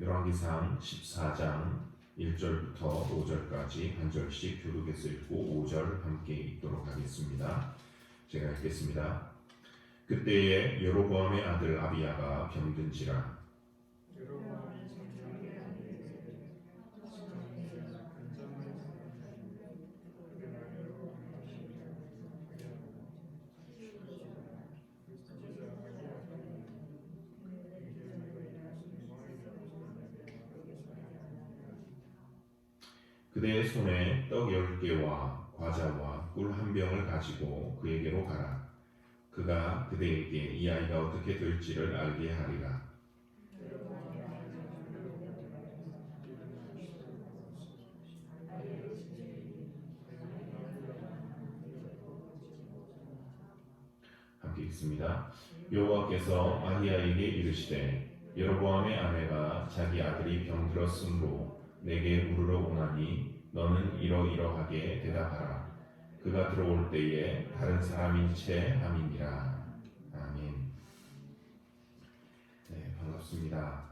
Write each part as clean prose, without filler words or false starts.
열왕기상 14장 1절부터 5절까지 한 절씩 교독해서 읽고 5절 함께 읽도록 하겠습니다. 제가 읽겠습니다. 그때에 여로보암의 아들 아비야가 병든지라. 그대의 손에 떡 10개와 과자와 꿀 한 병을 가지고 그에게로 가라. 그가 그대에게 이 아이가 어떻게 될지를 알게 하리라. 함께 읽습니다. 여호와께서 아히야에게 이르시되 여로보암의 아내가 자기 아들이 병들었으므로 내게 물으러 오나니 너는 이러이러하게 대답하라. 그가 들어올 때에 다른 사람인 채 함이니라. 아멘. 네, 반갑습니다.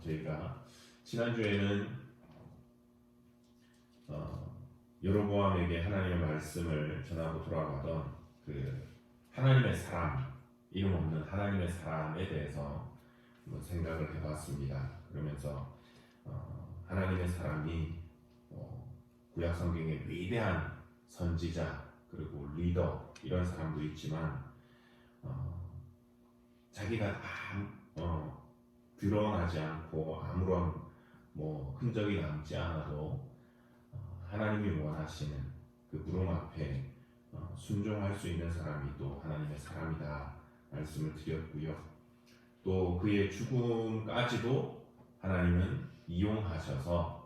저희가 지난주에는 여로보암에게 하나님의 말씀을 전하고 돌아가던 그 하나님의 사람, 이름 없는 하나님의 사람에 대해서 한번 생각을 해봤습니다. 그러면서 하나님의 사람이 구약 성경의 위대한 선지자 그리고 리더 이런 사람도 있지만 자기가 드러나지 않고 아무런 흔적이 남지 않아도 하나님이 원하시는 그 부름 앞에 순종할 수 있는 사람이 또 하나님의 사람이다 말씀을 드렸고요. 또 그의 죽음까지도 하나님은 이용하셔서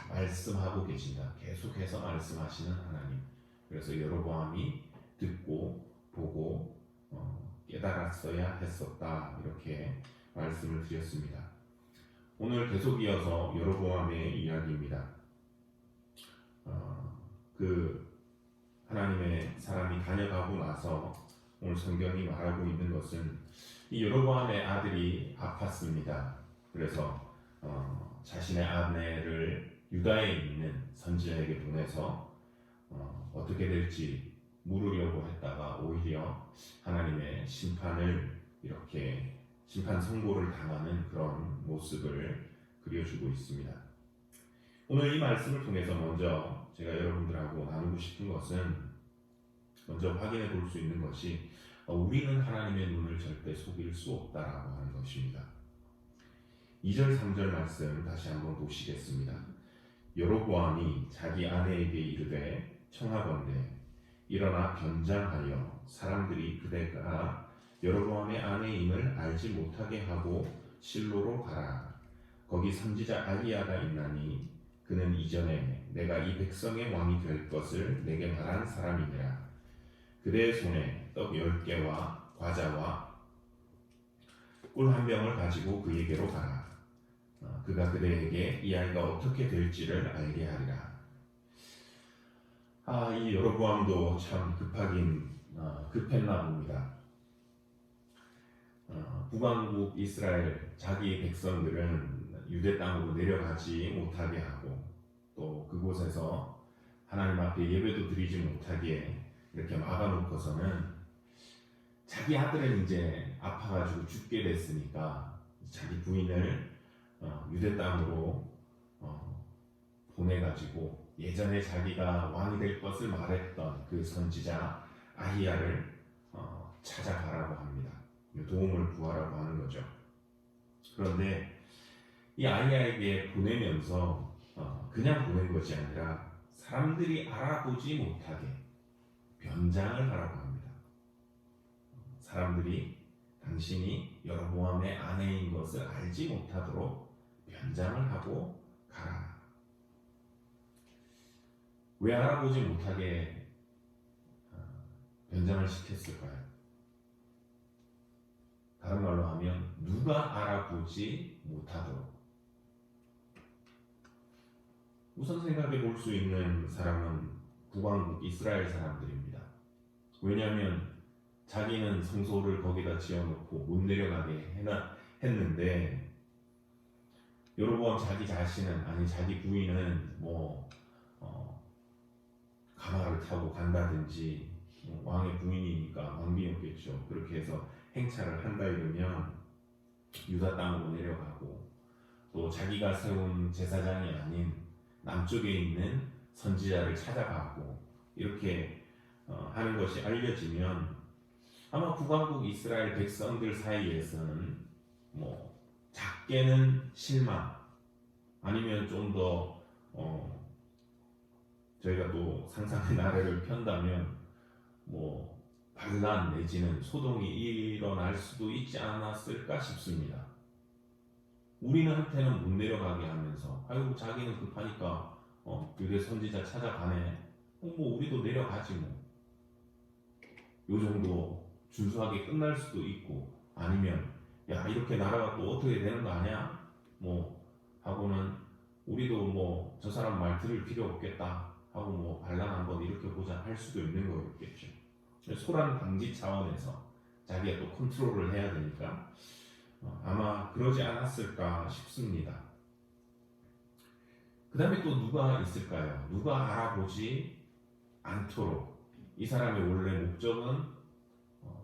말씀하고 계신다. 계속해서 말씀하시는 하나님. 그래서 여로보암이 듣고 보고 깨달았어야 했었다. 이렇게 말씀을 드렸습니다. 오늘 계속 이어서 여로보암의 이야기입니다. 그 하나님의 사람이 다녀가고 나서 오늘 성경이 말하고 있는 것은 이 여로보암의 아들이 아팠습니다. 그래서 자신의 아내를 유다에 있는 선지자에게 보내서 어떻게 될지 물으려고 했다가 오히려 하나님의 심판을 이렇게 심판 선고를 당하는 그런 모습을 그려주고 있습니다. 오늘 이 말씀을 통해서 먼저 제가 여러분들하고 나누고 싶은 것은 먼저 확인해 볼 수 있는 것이 우리는 하나님의 눈을 절대 속일 수 없다라고 하는 것입니다. 2절 3절 말씀 다시 한번 보시겠습니다. 여로보암이 자기 아내에게 이르되 청하건대 일어나 변장하여 사람들이 그대가 여로보암의 아내임을 알지 못하게 하고 실로로 가라. 거기 선지자 아히야가 있나니 그는 이전에 내가 이 백성의 왕이 될 것을 내게 말한 사람이니라. 그대의 손에 떡 10개와 과자와 꿀 한 병을 가지고 그에게로 가라. 그가 그대에게 이 아이가 어떻게 될지를 알게 하리라. 이 여로보암도 참 급했나 봅니다. 북왕국 이스라엘 자기 백성들은 유대 땅으로 내려가지 못하게 하고 또 그곳에서 하나님 앞에 예배도 드리지 못하게 이렇게 막아놓고서는 자기 아들은 이제 아파가지고 죽게 됐으니까 자기 부인을 유대 땅으로 보내가지고 예전에 자기가 왕이 될 것을 말했던 그 선지자 아히야를 찾아가라고 합니다. 도움을 구하라고 하는 거죠. 그런데 이 아히야에게 보내면서 그냥 보낸 것이 아니라 사람들이 알아보지 못하게 변장을 하라고 합니다. 사람들이 당신이 여로보암의 아내인 것을 알지 못하도록 변장을 하고 가라. 왜 알아보지 못하게 변장을 시켰을까요? 다른 말로 하면 누가 알아보지 못하도록. 우선 생각해 볼 수 있는 사람은 북왕국 이스라엘 사람들입니다. 왜냐하면 자기는 성소를 거기다 지어놓고 못 내려가게 했는데 여로보암 자기 자신은 아니 자기 부인은 뭐 가마를 타고 간다든지 왕의 부인이니까 왕비였겠죠. 그렇게 해서 행차를 한다 이러면 유다 땅으로 내려가고 또 자기가 세운 제사장이 아닌 남쪽에 있는 선지자를 찾아가고 이렇게 하는 것이 알려지면 아마 북왕국 이스라엘 백성들 사이에서는 뭐 작게는 실망 아니면 좀 더 저희가 또 상상의 나래를 편다면 뭐 반란 내지는 소동이 일어날 수도 있지 않았을까 싶습니다. 우리는 한테는 못 내려가게 하면서 아이고 자기는 급하니까 유대 선지자 찾아가네. 뭐 우리도 내려가지 뭐. 요 정도 준수하게 끝날 수도 있고 아니면 야 이렇게 나라가 또 어떻게 되는 거 아니야? 뭐 하고는 우리도 뭐 저 사람 말 들을 필요 없겠다 하고 뭐 반란 한번 이렇게 보자 할 수도 있는 거겠죠. 소란 방지 차원에서 자기가 또 컨트롤을 해야 되니까 아마 그러지 않았을까 싶습니다. 그 다음에 또 누가 있을까요? 누가 알아보지 않도록 이 사람의 원래 목적은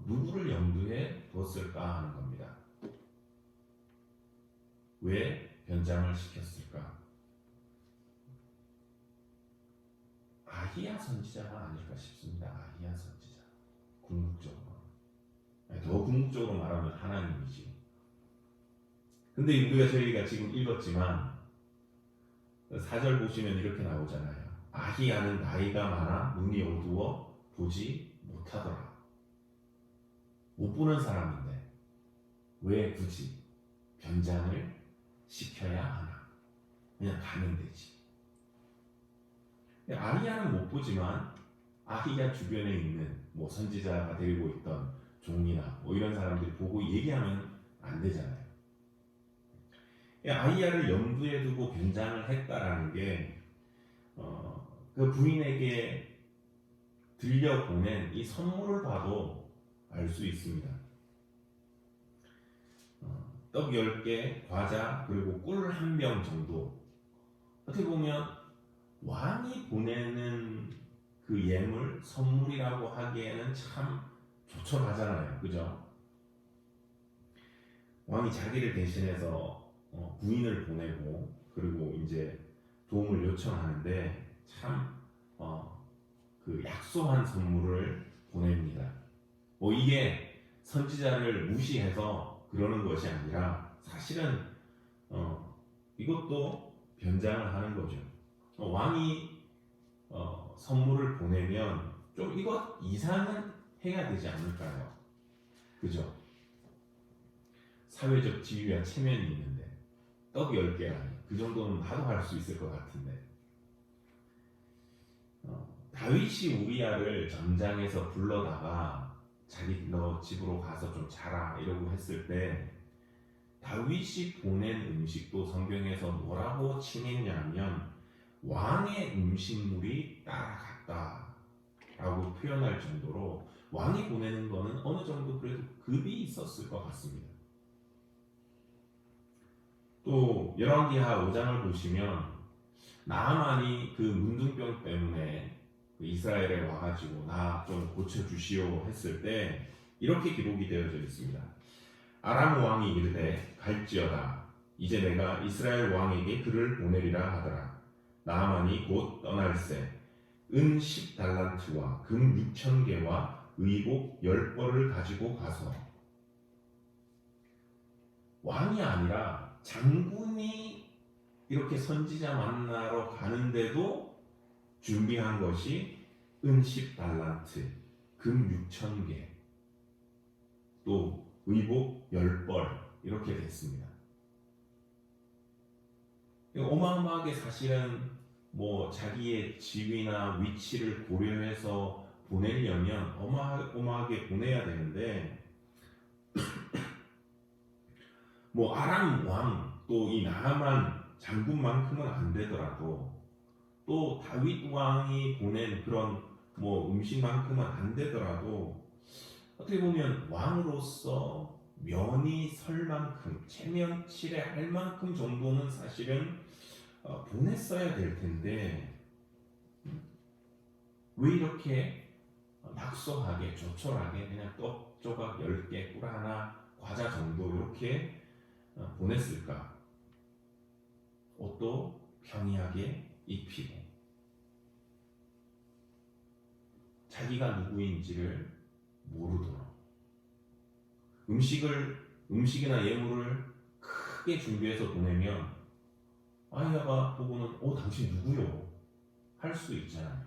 누구를 염두에 두었을까 하는 겁니다. 왜 변장을 시켰을까? 아히야 선지자가 아닐까 싶습니다. 아히야 선지자. 궁극적으로. 더 궁극적으로 말하면 하나님이지. 근데 우리가 저희가 지금 읽었지만 4절 보시면 이렇게 나오잖아요. 아히야는 나이가 많아 눈이 어두워 보지 못하더라. 못 보는 사람인데 왜 굳이 변장을 시켜야 하나? 그냥 가면 되지. 아히야는 못 보지만 아히야 주변에 있는 뭐 선지자가 데리고 있던 종이나 뭐 이런 사람들이 보고 얘기하면 안 되잖아요. 아히야를 염두에 두고 변장을 했다라는 게 그 부인에게 들려보낸 이 선물을 봐도 알 수 있습니다. 떡 10개, 과자 그리고 꿀 한 병 정도. 어떻게 보면 왕이 보내는 그 예물, 선물이라고 하기에는 참 조촐하잖아요. 그죠? 왕이 자기를 대신해서 부인을 보내고 그리고 이제 도움을 요청하는데 참 그 약소한 선물을 보냅니다. 뭐 이게 선지자를 무시해서 그러는 것이 아니라 사실은 이것도 변장을 하는 거죠. 왕이 선물을 보내면 좀 이것 이상은 해야 되지 않을까요? 그죠? 사회적 지위와 체면이 있는데 떡 10개라니 그 정도는 나도 할 수 있을 것 같은데 다윗이 우리야를 전장에서 불러다가 자기 너 집으로 가서 좀 자라 이러고 했을 때 다윗이 보낸 음식도 성경에서 뭐라고 칭했냐면 왕의 음식물이 따라갔다 라고 표현할 정도로 왕이 보내는 거는 어느 정도 그래도 급이 있었을 것 같습니다. 또 열왕기하 5장을 보시면 나아만이 그 문둥병 때문에 이스라엘에 와가지고 나 좀 고쳐주시오 했을 때 이렇게 기록이 되어져 있습니다. 아람 왕이 이르되 갈지어다 이제 내가 이스라엘 왕에게 그를 보내리라 하더라. 나아만이 곧 떠날새 은 10달란트와 금 6,000개와 의복 10벌을 가지고 가서 왕이 아니라 장군이 이렇게 선지자 만나러 가는데도 준비한 것이 은 10달란트, 금 6,000개, 또 의복 10벌 이렇게 됐습니다. 어마어마하게 사실은 뭐 자기의 지위나 위치를 고려해서 보내려면 어마어마하게 보내야 되는데 뭐 아람 왕 또 이 나아만 장군만큼은 안 되더라도 또 다윗 왕이 보낸 그런 뭐 음식만큼은 안 되더라도 어떻게 보면 왕으로서 면이 설 만큼 체면치레 할 만큼 정도는 사실은 보냈어야 될 텐데 왜 이렇게 낙소하게 조촐하게 그냥 떡 조각 10개 꿀 하나 과자 정도 이렇게 보냈을까? 옷도 평이하게 입히고 자기가 누구인지를 모르도록 음식이나 예물을 크게 준비해서 보내면 아이야가 보고는 당신 누구요? 할 수 있잖아요.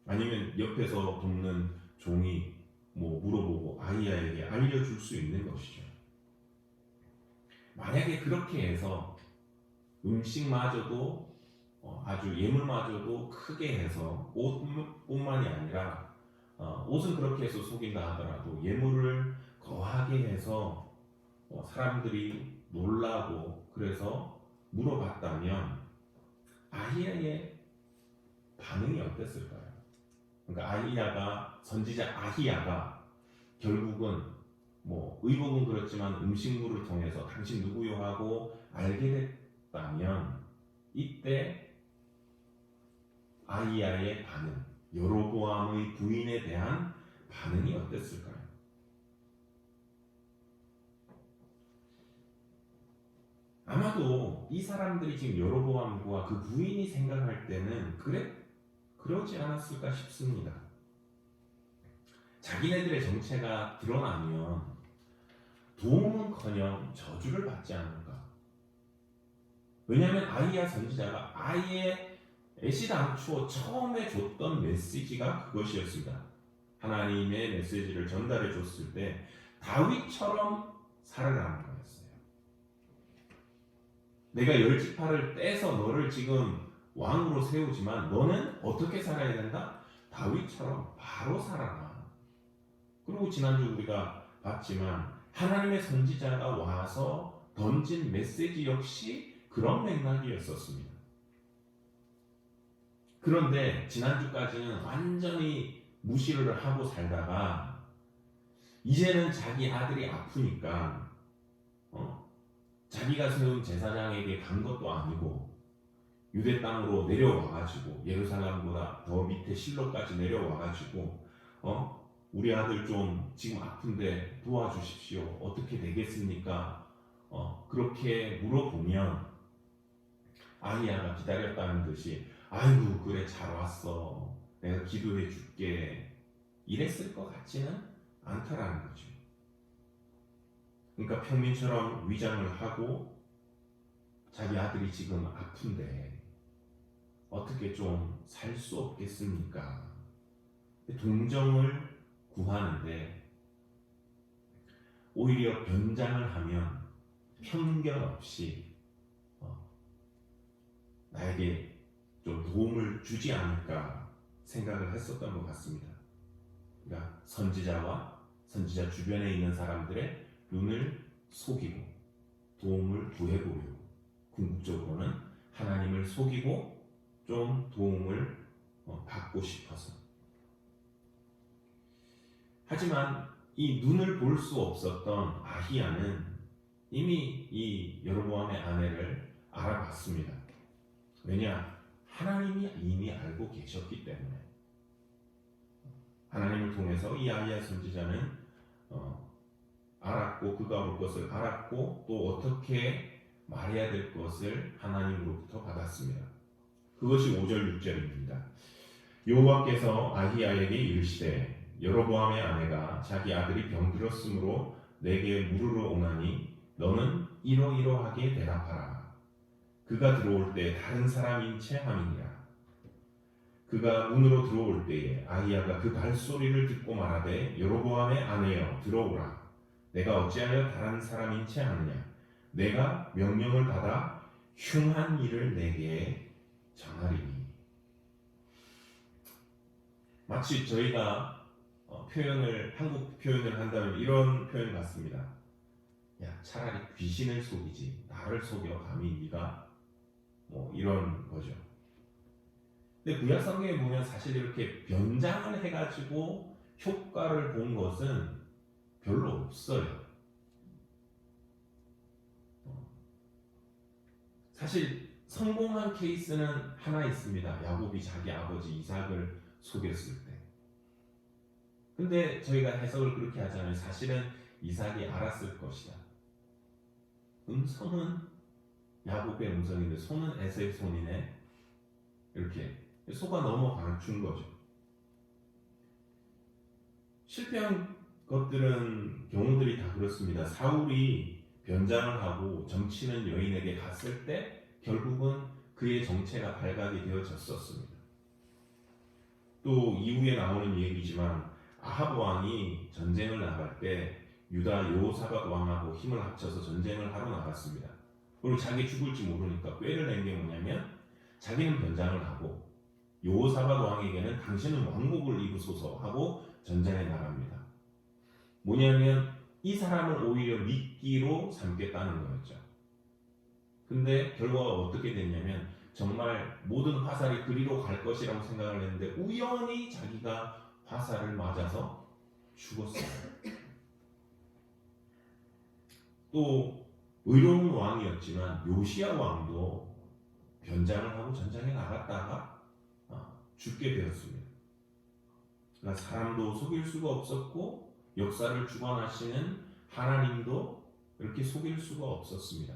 아니면 옆에서 돕는 종이 물어보고 아이야에게 알려줄 수 있는 것이죠. 만약에 그렇게 해서 음식마저도 아주 예물마저도 크게 해서 옷뿐만이 아니라 옷은 그렇게 해서 속인다 하더라도 예물을 거하게 해서 사람들이 놀라고 그래서 물어봤다면 아히야의 반응이 어땠을까요? 그러니까 선지자 아히야가 결국은 의복은 그렇지만 음식물을 통해서 당신 누구요 하고 알게 됐다면 이때 아히야의 반응, 여로보암의 부인에 대한 반응이 어땠을까요? 아마도 이 사람들이 지금 여로보암과 그 부인이 생각할 때는 그러지 않았을까 싶습니다. 자기네들의 정체가 드러나면 도움은커녕 저주를 받지 않을까. 왜냐하면 아히야 선지자가 아예 애시당초 처음에 줬던 메시지가 그것이었습니다. 하나님의 메시지를 전달해 줬을 때 다윗처럼 살아가는 거였어요. 내가 10지파를 떼서 너를 지금 왕으로 세우지만 너는 어떻게 살아야 된다? 다윗처럼 바로 살아라. 그리고 지난주 우리가 봤지만 하나님의 선지자가 와서 던진 메시지 역시 그런 맥락이었었습니다. 그런데 지난주까지는 완전히 무시를 하고 살다가 이제는 자기 아들이 아프니까 자기가 세운 제사장에게 간 것도 아니고 유대 땅으로 내려와가지고 예루살렘보다 더 밑에 실로까지 내려와가지고 우리 아들 좀 지금 아픈데 도와주십시오. 어떻게 되겠습니까? 그렇게 물어보면 아히야가 기다렸다는 듯이 아이고 그래 잘 왔어. 내가 기도해 줄게. 이랬을 것 같지는 않다라는 거죠. 그러니까 평민처럼 위장을 하고 자기 아들이 지금 아픈데 어떻게 좀 살 수 없겠습니까? 동정을 구하는데 오히려 변장을 하면 편견 없이 나에게 좀 도움을 주지 않을까 생각을 했었던 것 같습니다. 그러니까 선지자와 선지자 주변에 있는 사람들의 눈을 속이고 도움을 구해보려고 궁극적으로는 하나님을 속이고 좀 도움을 받고 싶어서. 하지만 이 눈을 볼 수 없었던 아히야는 이미 이 여로보암의 아내를 알아봤습니다. 왜냐? 하나님이 이미 알고 계셨기 때문에. 하나님을 통해서 이 아히야 선지자는 알았고 그가 올 것을 알았고 또 어떻게 말해야 될 것을 하나님으로부터 받았습니다. 그것이 5절 6절입니다. 여호와께서 아히야에게 이르시되 여로보암의 아내가 자기 아들이 병들었으므로 내게 물으러 오나니 너는 이러이러하게 대답하라. 그가 들어올 때 다른 사람인 채 함이니라. 그가 문으로 들어올 때에 아히야가 그 발소리를 듣고 말하되 여로보암의 아내여 들어오라. 내가 어찌하여 다른 사람인 채 하느냐. 내가 명령을 받아 흉한 일을 내게 정하리니. 마치 저희가 한국 표현을 한다면 이런 표현 같습니다. 야, 차라리 귀신을 속이지 나를 속여 감히 네가 이런 거죠. 근데 구약 성경에 보면 사실 이렇게 변장을 해가지고 효과를 본 것은 별로 없어요. 사실 성공한 케이스는 하나 있습니다. 야곱이 자기 아버지 이삭을 속였을 때. 근데 저희가 해석을 그렇게 하잖아요. 사실은 이삭이 알았을 것이다. 음성은 야곱의 음성인데 손은 에서의 손이네. 이렇게 속아 넘어가 준 거죠. 실패한 것들은 경우들이 다 그렇습니다. 사울이 변장을 하고 정치는 여인에게 갔을 때 결국은 그의 정체가 발각이 되어졌었습니다. 또 이후에 나오는 얘기지만 아합 왕이 전쟁을 나갈 때 유다 여호사밧 왕하고 힘을 합쳐서 전쟁을 하러 나갔습니다. 그리고 자기 죽을지 모르니까 꾀를 낸 게 뭐냐면 자기는 변장을 하고 여호사밧 왕에게는 당신은 왕복을 입으소서 하고 전쟁에 나갑니다. 뭐냐면 이 사람을 오히려 미끼로 삼겠다는 거였죠. 근데 결과가 어떻게 됐냐면 정말 모든 화살이 그리로 갈 것이라고 생각을 했는데 우연히 자기가 화살을 맞아서 죽었어요. 또 의로운 왕이었지만 요시야 왕도 변장을 하고 전장에 나갔다가 죽게 되었습니다. 그러니까 사람도 속일 수가 없었고 역사를 주관하시는 하나님도 이렇게 속일 수가 없었습니다.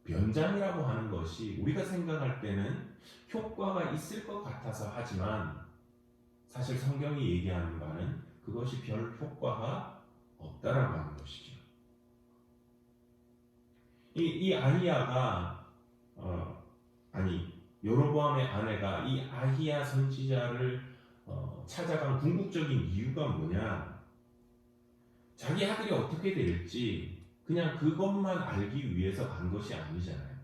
변장이라고 하는 것이 우리가 생각할 때는 효과가 있을 것 같아서 하지만 사실 성경이 얘기하는 바는 그것이 별 효과가 없다라고 하는 것이죠. 이 아히야가 여로보암의 아내가 이 아히야 선지자를 찾아간 궁극적인 이유가 뭐냐? 자기 아들이 어떻게 될지 그냥 그것만 알기 위해서 간 것이 아니잖아요.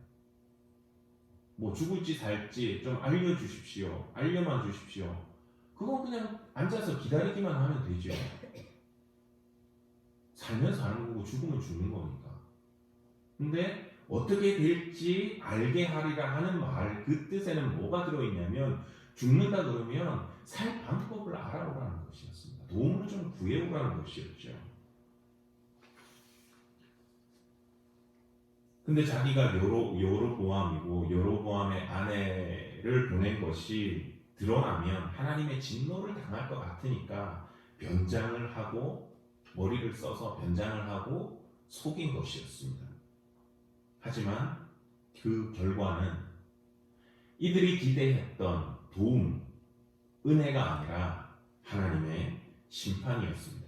뭐 죽을지 살지 좀 알려주십시오. 알려만 주십시오. 그건 그냥 앉아서 기다리기만 하면 되죠. 살면 사는 거고 죽으면 죽는 거니까. 근데 어떻게 될지 알게 하리라 하는 말, 그 뜻에는 뭐가 들어있냐면 죽는다 그러면 살 방법을 알아오라는 것이었습니다. 도움을 좀 구해오라는 것이었죠. 근데 자기가 여로보암이고 여로보암의 아내를 보낸 것이 드러나면 하나님의 진노를 당할 것 같으니까 변장을 하고 머리를 써서 변장을 하고 속인 것이었습니다. 하지만 그 결과는 이들이 기대했던 도움, 은혜가 아니라 하나님의 심판이었습니다.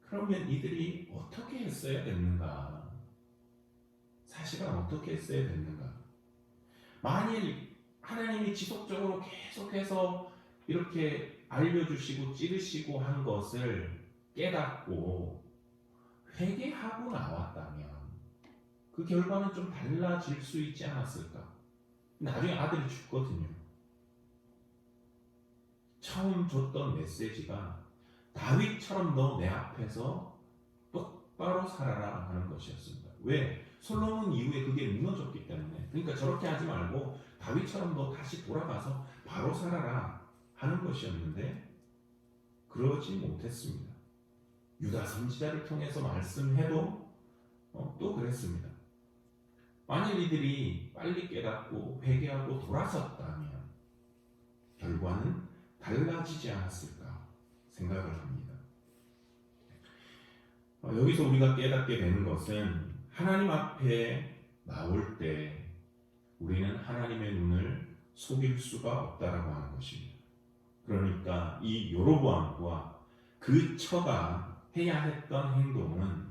그러면 이들이 어떻게 했어야 됐는가? 사실은 어떻게 했어야 됐는가? 만일 하나님이 지속적으로 계속해서 이렇게 알려주시고 찌르시고 한 것을 깨닫고 회개하고 나왔다면 그 결과는 좀 달라질 수 있지 않았을까? 나중에 아들이 죽거든요. 처음 줬던 메시지가 다윗처럼 너 내 앞에서 똑바로 살아라 하는 것이었습니다. 왜? 솔로몬 이후에 그게 무너졌기 때문에. 그러니까 저렇게 하지 말고 다윗처럼 너 다시 돌아가서 바로 살아라 하는 것이었는데 그러지 못했습니다. 유다 선지자를 통해서 말씀해도 또 그랬습니다. 만일 이들이 빨리 깨닫고 회개하고 돌아섰다면 결과는 달라지지 않았을까 생각을 합니다. 여기서 우리가 깨닫게 되는 것은 하나님 앞에 나올 때 우리는 하나님의 눈을 속일 수가 없다라고 하는 것입니다. 그러니까 이 여로보암과 그 처가 해야 했던 행동은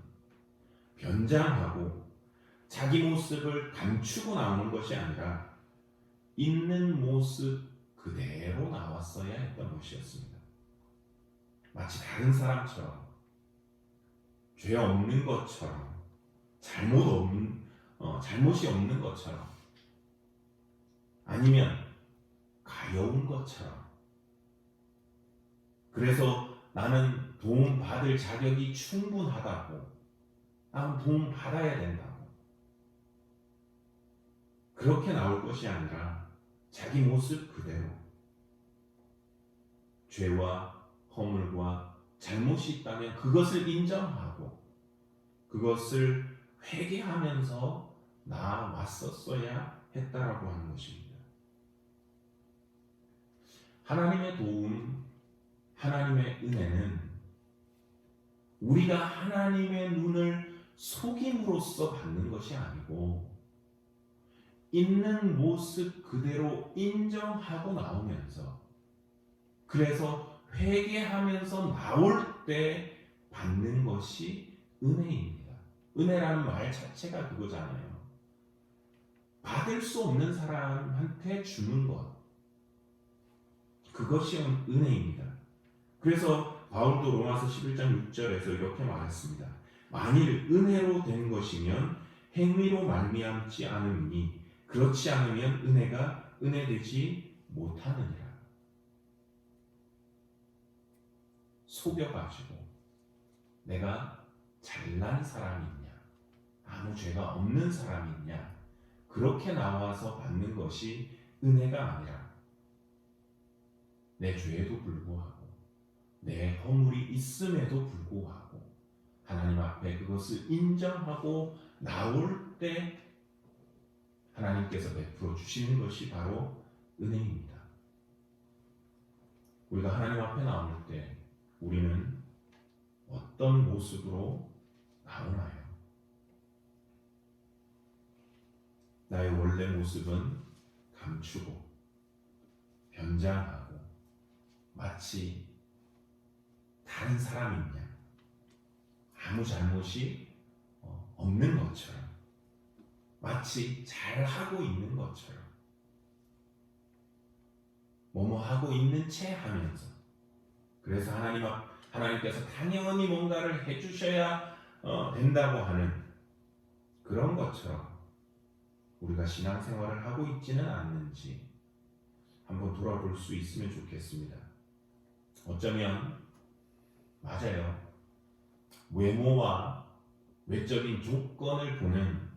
변장하고 자기 모습을 감추고 나오는 것이 아니라 있는 모습 그대로 나왔어야 했던 것이었습니다. 마치 다른 사람처럼 죄 없는 것처럼 잘못이 없는 것처럼 아니면 가여운 것처럼 그래서 나는 도움 받을 자격이 충분하다고 나는 도움 받아야 된다고 그렇게 나올 것이 아니라 자기 모습 그대로 죄와 허물과 잘못이 있다면 그것을 인정하고 그것을 회개하면서 나왔었어야 했다라고 하는 것입니다. 하나님의 도움, 하나님의 은혜는 우리가 하나님의 눈을 속임으로써 받는 것이 아니고 있는 모습 그대로 인정하고 나오면서, 그래서 회개하면서 나올 때 받는 것이 은혜입니다. 은혜라는 말 자체가 그거잖아요. 받을 수 없는 사람한테 주는 것, 그것이 은혜입니다. 그래서 바울도 로마서 11장 6절에서 이렇게 말했습니다. 만일 은혜로 된 것이면 행위로 말미암지 않으니 그렇지 않으면 은혜가 은혜되지 못하느니라. 속여가지고 내가 잘난 사람이 있냐, 아무 죄가 없는 사람이 있냐, 그렇게 나와서 받는 것이 은혜가 아니라 내 죄에도 불구하고 내 허물이 있음에도 불구하고 하나님 앞에 그것을 인정하고 나올 때 하나님께서 베풀어 주시는 것이 바로 은혜입니다. 우리가 하나님 앞에 나올 때 우리는 어떤 모습으로 나오나요? 나의 원래 모습은 감추고 변장하고 마치 다른 사람이냐, 아무 잘못이 없는 것처럼, 마치 잘하고 있는 것처럼 뭐뭐 하고 있는 채 하면서, 그래서 하나님께서 당연히 뭔가를 해주셔야 된다고 하는 그런 것처럼 우리가 신앙생활을 하고 있지는 않는지 한번 돌아볼 수 있으면 좋겠습니다. 어쩌면 맞아요. 외모와 외적인 조건을 보는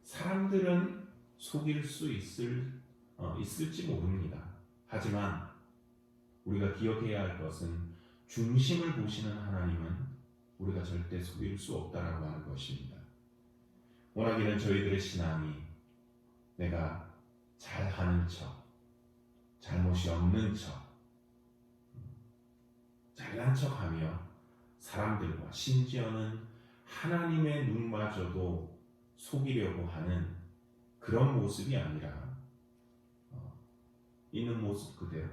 사람들은 속일 수 있을지 모릅니다. 하지만 우리가 기억해야 할 것은 중심을 보시는 하나님은 우리가 절대 속일 수 없다라고 하는 것입니다. 원하기는 저희들의 신앙이 내가 잘하는 척, 잘못이 없는 척, 잘난 척하며 사람들과 심지어는 하나님의 눈마저도 속이려고 하는 그런 모습이 아니라 있는 모습 그대로,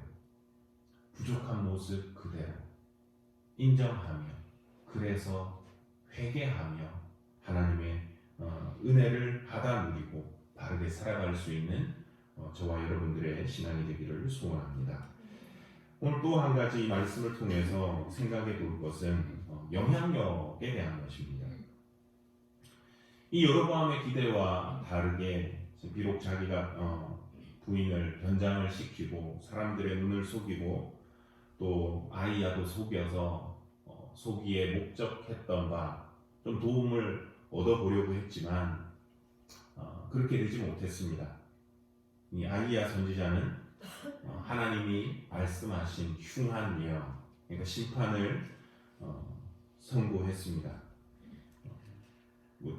부족한 모습 그대로 인정하며, 그래서 회개하며 하나님의 은혜를 받아 누리고 바르게 살아갈 수 있는 저와 여러분들의 신앙이 되기를 소원합니다. 오늘 또 한 가지 말씀을 통해서 생각해 볼 것은 영향력에 대한 것입니다. 이 여로보암의 기대와 다르게 비록 자기가 부인을 변장을 시키고 사람들의 눈을 속이고 또 아이야도 속여서 속이에 목적했던 바 좀 도움을 얻어보려고 했지만 그렇게 되지 못했습니다. 이 아이야 선지자는 하나님이 말씀하신 흉한 예언, 그러니까 심판을 선고했습니다.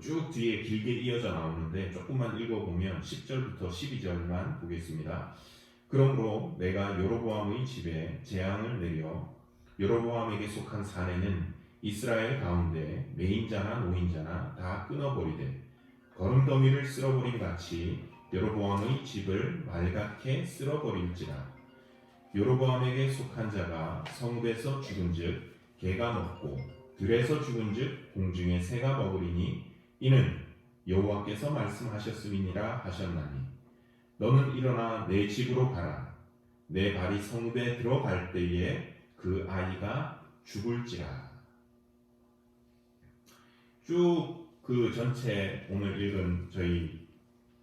쭉 뒤에 길게 이어져 나오는데 조금만 읽어보면 10절부터 12절만 보겠습니다. 그러므로 내가 여로보암의 집에 재앙을 내려 여로보암에게 속한 사내는 이스라엘 가운데 매인자나 노인자나 다 끊어버리되 거름더미를 쓸어버린 같이 여로보암의 집을 말갛게 쓸어버릴지라. 여로보암에게 속한 자가 성읍에서 죽은즉 개가 먹고 들에서 죽은즉 공중에 새가 먹으리니 이는 여호와께서 말씀하셨음이니라 하셨나니 너는 일어나 내 집으로 가라. 내 발이 성읍에 들어갈 때에 그 아이가 죽을지라. 쭉 그 전체 오늘 읽은 저희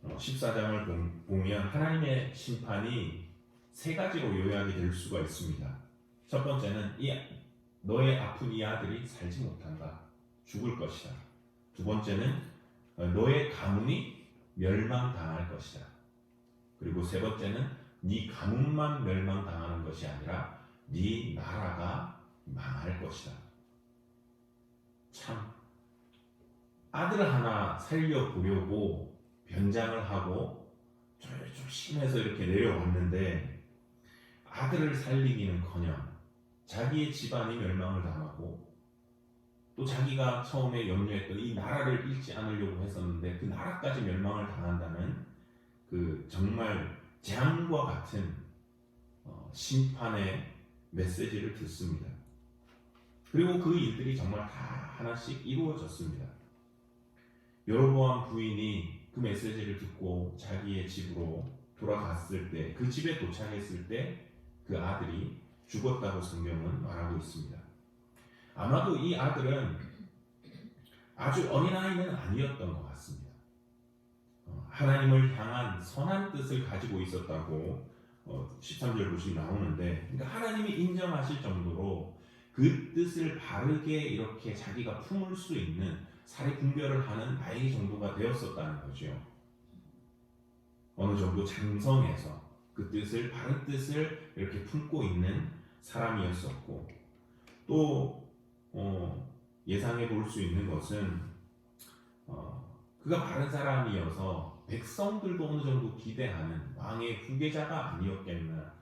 14장을 보면 하나님의 심판이 세 가지로 요약이 될 수가 있습니다. 첫 번째는 너의 아픈 이 아들이 살지 못한다. 죽을 것이다. 두 번째는 너의 가문이 멸망당할 것이다. 그리고 세 번째는 네 가문만 멸망당하는 것이 아니라 네 나라가 망할 것이다. 참 아들을 하나 살려보려고 변장을 하고 조심해서 이렇게 내려왔는데 아들을 살리기는커녕 자기의 집안이 멸망을 당하고 또 자기가 처음에 염려했던 이 나라를 잃지 않으려고 했었는데 그 나라까지 멸망을 당한다는 그 정말 재앙과 같은 심판의 메시지를 듣습니다. 그리고 그 일들이 정말 다 하나씩 이루어졌습니다. 여로보암 부인이 그 메시지를 듣고 자기의 집으로 돌아갔을 때, 그 집에 도착했을 때 그 아들이 죽었다고 성경은 말하고 있습니다. 아마도 이 아들은 아주 어린아이는 아니었던 것 같습니다. 하나님을 향한 선한 뜻을 가지고 있었다고 13절 보시면 나오는데, 그러니까 하나님이 인정하실 정도로 그 뜻을 바르게 이렇게 자기가 품을 수 있는 사리 분별을 하는 나이 정도가 되었었다는 거죠. 어느 정도 장성해서 그 뜻을, 바른 뜻을 이렇게 품고 있는 사람이었었고, 또 예상해 볼 수 있는 것은 그가 바른 사람이어서 백성들도 어느 정도 기대하는 왕의 후계자가 아니었겠나,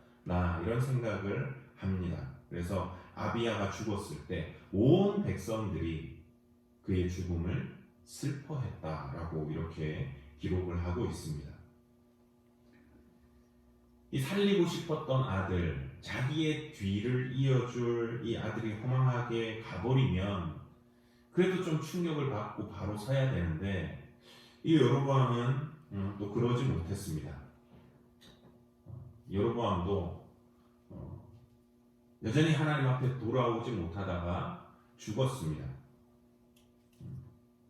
이런 생각을 합니다. 그래서 아비야가 죽었을 때 온 백성들이 그의 죽음을 슬퍼했다라고 이렇게 기록을 하고 있습니다. 이 살리고 싶었던 아들, 자기의 뒤를 이어줄 이 아들이 허망하게 가버리면 그래도 좀 충격을 받고 바로 서야 되는데, 이 여로보암은 또 그러지 못했습니다. 여로보암도 여전히 하나님 앞에 돌아오지 못하다가 죽었습니다.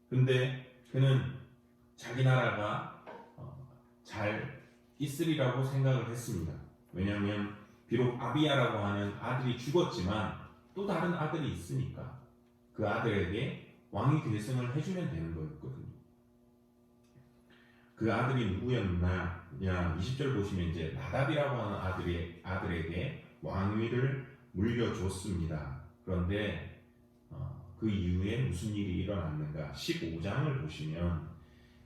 근데 그는 자기 나라가 잘 있으리라고 생각을 했습니다. 왜냐하면 비록 아비야라고 하는 아들이 죽었지만 또 다른 아들이 있으니까 그 아들에게 왕위 계승을 해주면 되는 거였거든요. 그 아들이 누구였나? 20절 보시면 이제 나답이라고 하는 아들에게 왕위를 물려줬습니다. 그런데 그 이후에 무슨 일이 일어났는가? 15장을 보시면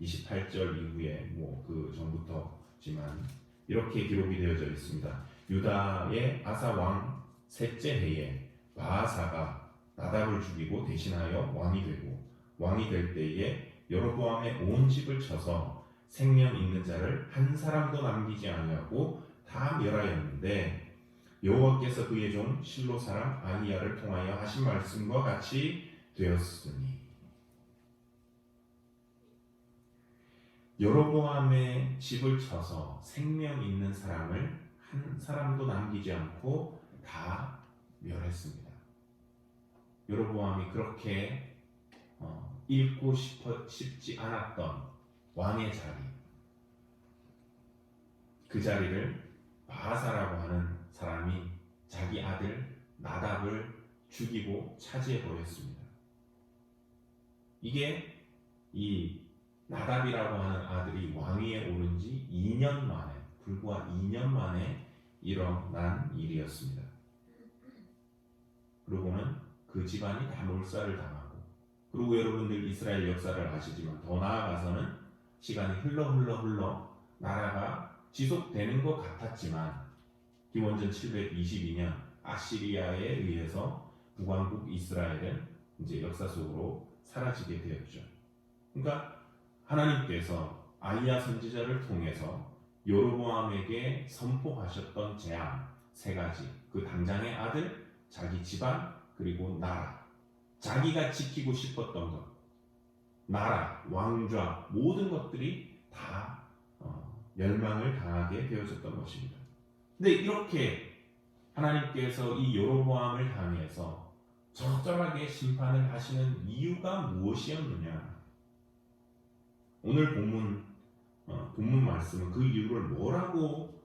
28절 이후에 그 전부터지만 이렇게 기록이 되어져 있습니다. 유다의 아사 왕 셋째 해에 바아사가 나답을 죽이고 대신하여 왕이 되고, 왕이 될 때에 여로보암의 온 집을 쳐서 생명 있는 자를 한 사람도 남기지 아니하고 다 멸하였는데, 여호와께서 그의 종 실로 사람 아히야를 통하여 하신 말씀과 같이 되었으니. 여로보암의 집을 쳐서 생명 있는 사람을 한 사람도 남기지 않고 다 멸했습니다. 여로보암이 그렇게 잃고 싶지 않았던 왕의 자리, 그 자리를 바아사라고 하는 사람이 자기 아들 나답을 죽이고 차지해 버렸습니다. 이게 이 나답이라고 하는 아들이 왕위에 오른 지 2년 만에, 불과 2년 만에 일어난 일이었습니다. 그러고는 그 집안이 다 몰살을 당하고, 그리고 여러분들 이스라엘 역사를 아시지만 더 나아가서는 시간이 흘러 나라가 지속되는 것 같았지만 기원전 722년 아시리아에 의해서 북왕국 이스라엘은 이제 역사 속으로 사라지게 되었죠. 그러니까 하나님께서 아히야 선지자를 통해서 여로보암에게 선포하셨던 재앙 3가지, 그 당장의 아들, 자기 집안, 그리고 나라, 자기가 지키고 싶었던 것, 나라, 왕좌, 모든 것들이 다 멸망을 당하게 되어졌던 것입니다. 근데 이렇게 하나님께서 이 여로보암을 향해서 적절하게 심판을 하시는 이유가 무엇이었느냐? 오늘 본문 말씀은 그 이유를 뭐라고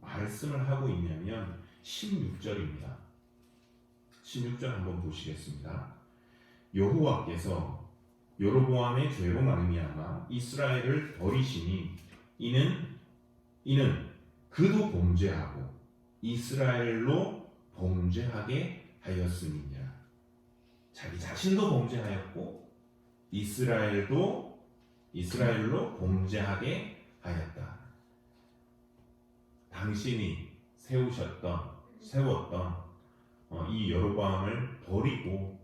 말씀을 하고 있냐면 16절입니다. 16절 한번 보시겠습니다. 여호와께서 여로보암의 죄로 말미암아 이스라엘을 버리시니 이는 그도 범죄하고 이스라엘로 범죄하게 하였음이니라. 자기 자신도 범죄하였고 이스라엘로 범죄하게 하였다. 당신이 세웠던 이 여로보암을 버리고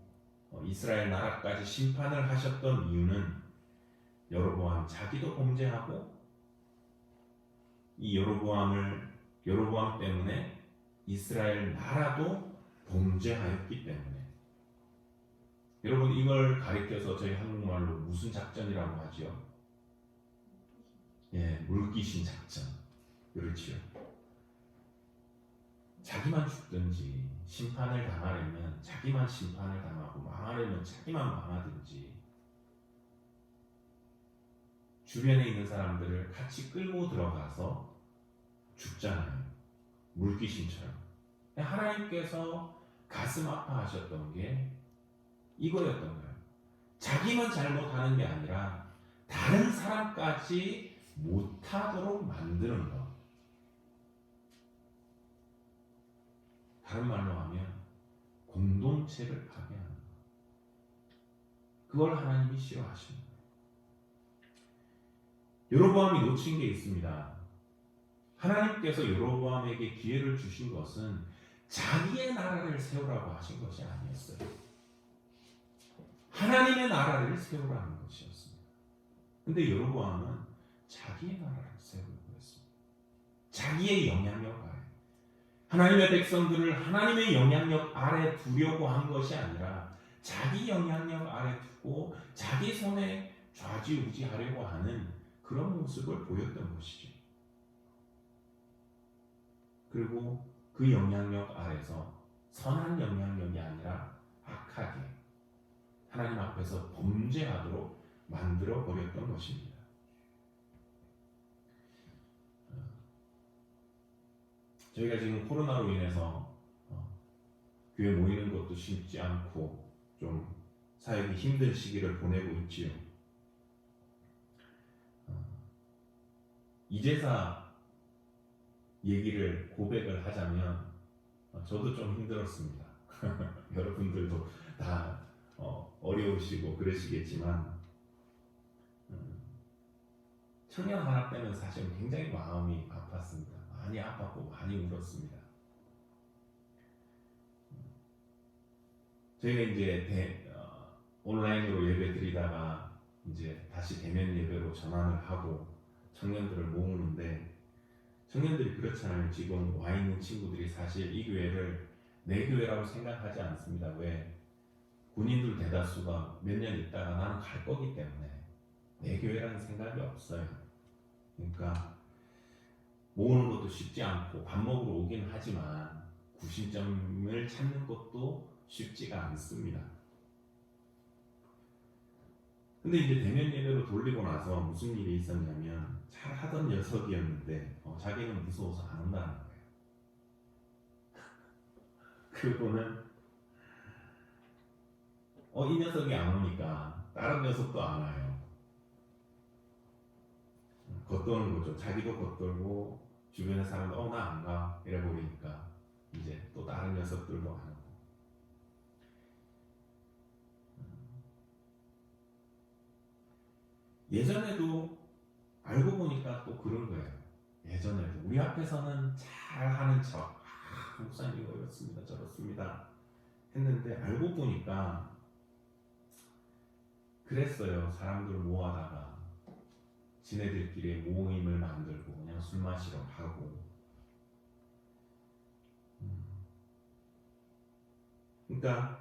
이스라엘 나라까지 심판을 하셨던 이유는 여로보암 자기도 범죄하고 이 여로보암 때문에 이스라엘 나라도 범죄하였기 때문에. 여러분, 이걸 가리켜서 저희 한국말로 무슨 작전이라고 하죠? 예, 물귀신 작전. 그렇지요. 자기만 죽든지 심판을 당하려면 자기만 심판을 당하고 망하려면 자기만 망하든지 주변에 있는 사람들을 같이 끌고 들어가서 죽잖아요. 물귀신처럼. 하나님께서 가슴 아파하셨던 게 이거였던 거예요. 자기만 잘못하는 게 아니라 다른 사람까지 못하도록 만드는 것. 다른 말로 하면 공동체를 파괴하는 것. 그걸 하나님이 싫어하십니다. 여로보암이 놓친 게 있습니다. 하나님께서 여로보암에게 기회를 주신 것은 자기의 나라를 세우라고 하신 것이 아니었어요. 하나님의 나라를 세우라는 것이었습니다. 근데 여로보암은 자기의 나라를 세우려고 했습니다. 자기의 영향력 아래, 하나님의 백성들을 하나님의 영향력 아래 두려고 한 것이 아니라 자기 영향력 아래 두고 자기 손에 좌지우지하려고 하는 그런 모습을 보였던 것이죠. 그리고 그 영향력 아래서 선한 영향력이 아니라 악하게 하나님 앞에서 범죄하도록 만들어 버렸던 것입니다. 저희가 지금 코로나로 인해서 교회 모이는 것도 쉽지 않고 좀 사역이 힘든 시기를 보내고 있지요. 이제사 얘기를 고백을 하자면 저도 좀 힘들었습니다. 여러분들도 다 어려우시고 그러시겠지만 청년 하나 때는 사실 굉장히 마음이 아팠습니다. 많이 아팠고 많이 울었습니다. 저희가 이제 온라인으로 예배 드리다가 이제 다시 대면 예배로 전환을 하고 청년들을 모으는데, 청년들이 그렇잖아요. 지금 와 있는 친구들이 사실 이 교회를 내 교회라고 생각하지 않습니다. 왜? 군인들 대다수가 몇 년 있다가 나는 갈 거기 때문에 내 교회라는 생각이 없어요. 그러니까 모으는 것도 쉽지 않고 밥 먹으러 오긴 하지만 구심점을 찾는 것도 쉽지가 않습니다. 근데 이제 대면 예배로 돌리고 나서 무슨 일이 있었냐면, 잘 하던 녀석이었는데 자기는 무서워서 안 온다는 거예요. 그분은 이 녀석이 안 오니까 다른 녀석도 안 와요. 겉도는 거죠. 자기도 겉돌고 주변의 사람도 나 안 가 이래 보이니까 이제 또 다른 녀석들도 안 오고. 예전에도 알고 보니까 또 그런 거예요. 예전에도 우리 앞에서는 잘하는 척, 목사님 이거 이렇습니다 저렇습니다 했는데, 알고 보니까 그랬어요. 사람들 모아다가 지네들끼리 모임을 만들고 그냥 술 마시러 가고. 그러니까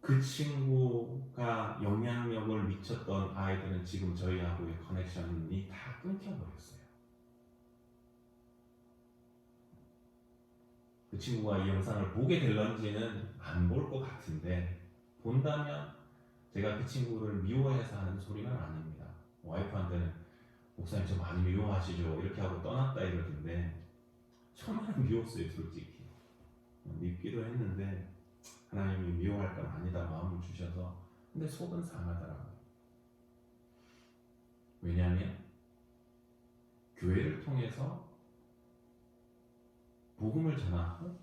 그 친구가 영향력을 미쳤던 아이들은 지금 저희하고의 커넥션이 다 끊겨버렸어요. 그 친구가 이 영상을 보게 될런지는 안 볼 것 같은데, 본다면 제가 그 친구를 미워해서 하는 소리는 아닙니다. 와이프한테는 목사님 저 많이 미워하시죠? 이렇게 하고 떠났다 이러던데, 정말 미웠어요. 솔직히 믿기도 했는데 하나님이 미워할 건 아니다 마음을 주셔서. 근데 속은 상하더라고요. 왜냐하면 교회를 통해서 복음을 전하고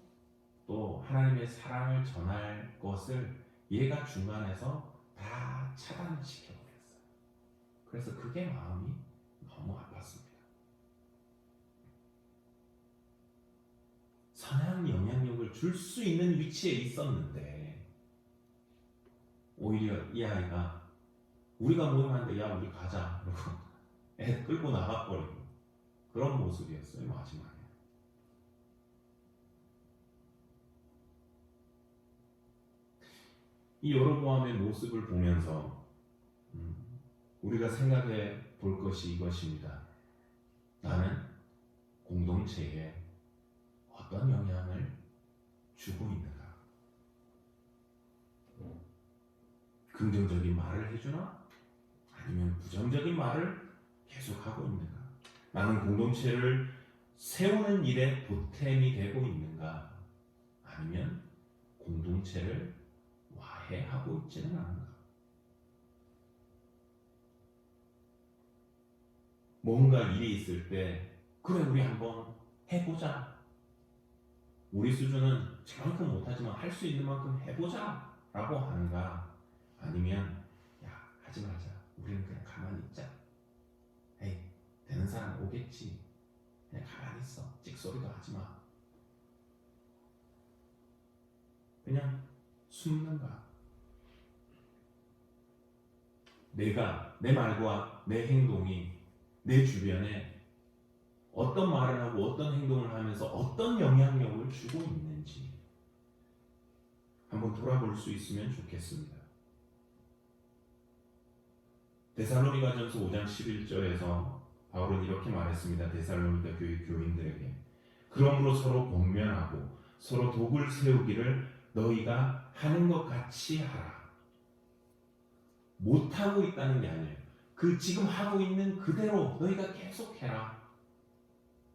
또 하나님의 사랑을 전할 것을 얘가 중간에서 다 차단시켜버렸어요. 그래서 그게 마음이 너무 아팠습니다. 선한 영향력을 줄 수 있는 위치에 있었는데 오히려 이 아이가 우리가 모임하는데 야 우리 가자 그러고 애 끌고 나가버리고 그런 모습이었어요. 마지막에 이 여로보암의 모습을 보면서 우리가 생각해 볼 것이 이것입니다. 나는 공동체에 어떤 영향을 주고 있는가? 긍정적인 말을 해주나? 아니면 부정적인 말을 계속하고 있는가? 나는 공동체를 세우는 일에 보탬이 되고 있는가? 아니면 공동체를 와해하고 있지는 않은가? 뭔가 일이 있을 때 그래 우리 한번 해보자. 우리 수준은 저만큼 못하지만 할 수 있는 만큼 해보자 라고 하는가? 아니면 야 하지 말자. 우리는 그냥 가만히 있자. 에이 되는 사람 오겠지. 그냥 가만히 있어. 찍소리도 하지 마. 그냥 숨는가? 내가 내 말과 내 행동이 내 주변에 어떤 말을 하고 어떤 행동을 하면서 어떤 영향력을 주고 있는지 한번 돌아볼 수 있으면 좋겠습니다. 데살로니가전서 5장 11절에서 바울은 이렇게 말했습니다. 데살로니가 교회 교인들에게 그러므로 서로 권면하고 서로 독을 세우기를 너희가 하는 것 같이 하라. 못하고 있다는 게 아니에요. 그 지금 하고 있는 그대로 너희가 계속해라.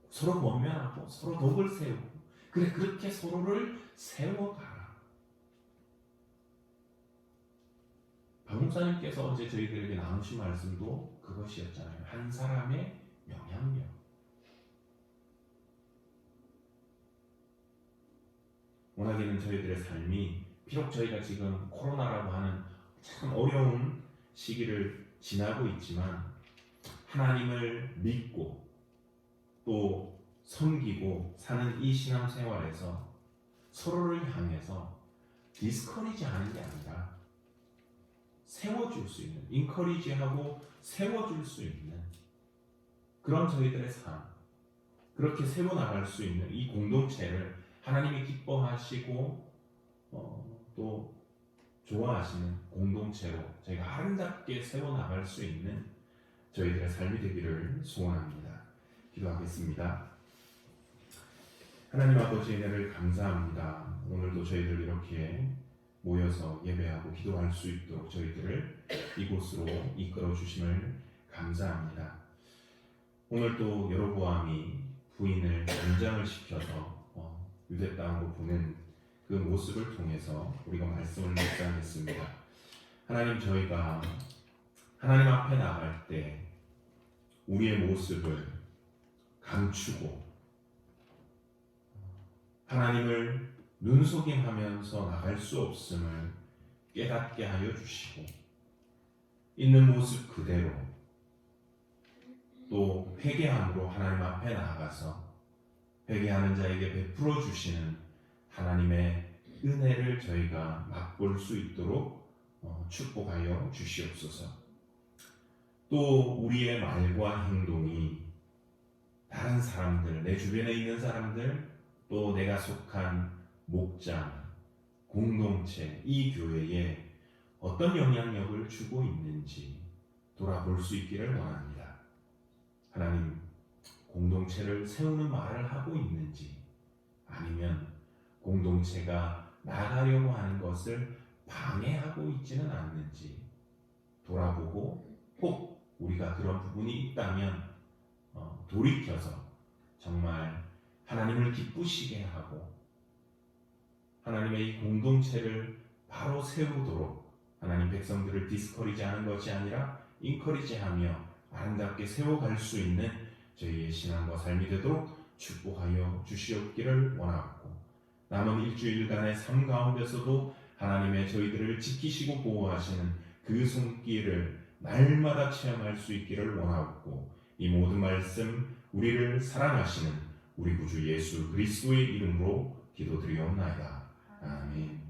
서로 권면하고 서로 덕을 세우고 그래 그렇게 서로를 세워가라. 박 목사님께서 어제 저희들에게 나누신 말씀도 그것이었잖아요. 한 사람의 영향력. 워낙에는 저희들의 삶이 비록 저희가 지금 코로나라고 하는 참 어려운 시기를 지나고 있지만 하나님을 믿고 또 섬기고 사는 이 신앙생활에서 서로를 향해서 디스커리지 하는 게 아니라 세워줄 수 있는, 인커리지하고 세워줄 수 있는 그런 저희들의 삶, 그렇게 세워나갈 수 있는 이 공동체를 하나님이 기뻐하시고 또 좋아하시는 공동체로 저희가 아름답게 세워나갈 수 있는 저희들의 삶이 되기를 소원합니다. 기도하겠습니다. 하나님 아버지 은혜를 감사합니다. 오늘도 저희들 이렇게 모여서 예배하고 기도할 수 있도록 저희들을 이곳으로 이끌어 주심을 감사합니다. 오늘 또 여로보암이 부인을 연장을 시켜서 유대 땅으로 보낸 그 모습을 통해서 우리가 말씀을 묵상했습니다. 하나님 저희가 하나님 앞에 나갈 때 우리의 모습을 감추고 하나님을 눈속임하면서 나갈 수 없음을 깨닫게 하여 주시고 있는 모습 그대로 또 회개함으로 하나님 앞에 나아가서 회개하는 자에게 베풀어 주시는 하나님의 은혜를 저희가 맛볼 수 있도록 축복하여 주시옵소서. 또 우리의 말과 행동이 다른 사람들, 내 주변에 있는 사람들, 또 내가 속한 목장, 공동체, 이 교회에 어떤 영향력을 주고 있는지 돌아볼 수 있기를 원합니다. 하나님, 공동체를 세우는 말을 하고 있는지 아니면 공동체가 나가려고 하는 것을 방해하고 있지는 않는지 돌아보고 혹 우리가 그런 부분이 있다면 돌이켜서 정말 하나님을 기쁘시게 하고 하나님의 이 공동체를 바로 세우도록 하나님 백성들을 디스커리지 하는 것이 아니라 인커리지하며 아름답게 세워갈 수 있는 저희의 신앙과 삶이 되도록 축복하여 주시옵기를 원하고 남은 일주일간의 삶 가운데서도 하나님의 저희들을 지키시고 보호하시는 그 손길을 날마다 체험할 수 있기를 원하옵고 이 모든 말씀 우리를 사랑하시는 우리 구주 예수 그리스도의 이름으로 기도드리옵나이다. 아멘.